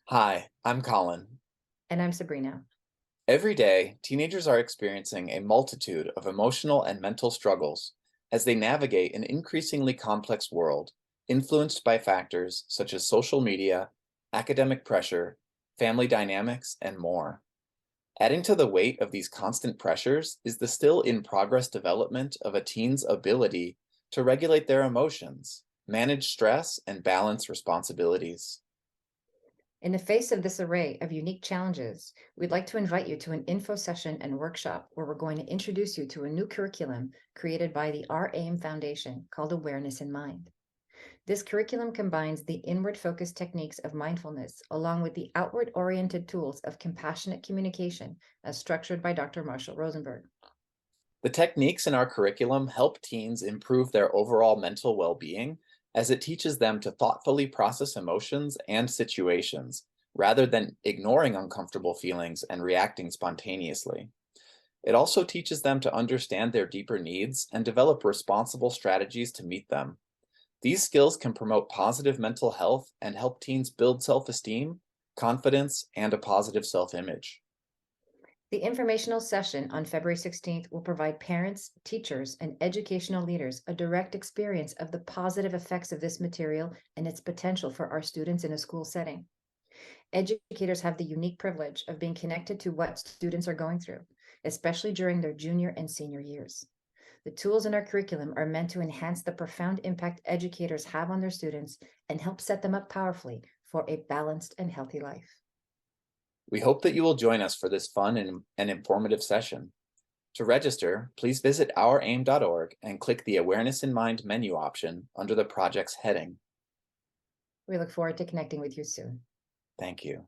Hi, I'm Colin. And I'm Sabrina. Every day, teenagers are experiencing a multitude of emotional and mental struggles as they navigate an increasingly complex world influenced by factors such as social media, academic pressure, family dynamics, and more. Adding to the weight of these constant pressures is the still in progress development of a teen's ability to regulate their emotions, manage stress, and balance responsibilities. In the face of this array of unique challenges, we'd like to invite you to an info session and workshop where we're going to introduce you to a new curriculum created by the Our Aim Foundation called Awareness in Mind. This curriculum combines the inward focused techniques of mindfulness along with the outward oriented tools of compassionate communication as structured by Dr. Marshall Rosenberg. The techniques in our curriculum help teens improve their overall mental well being as it teaches them to thoughtfully process emotions and situations rather than ignoring uncomfortable feelings and reacting spontaneously. It also teaches them to understand their deeper needs and develop responsible strategies to meet them. These skills can promote positive mental health and help teens build self esteem, confidence, and a positive self image. The informational session on February 16th will provide parents, teachers, and educational leaders a direct experience of the positive effects of this material and its potential for our students in a school setting. Educators have the unique privilege of being connected to what students are going through, especially during their junior and senior years. The tools in our curriculum are meant to enhance the profound impact educators have on their students and help set them up powerfully for a balanced and healthy life. We hope that you will join us for this fun and informative session. To register, please visit ouraim.org and click the Awareness in Mind menu option under the project's heading. We look forward to connecting with you soon. Thank you.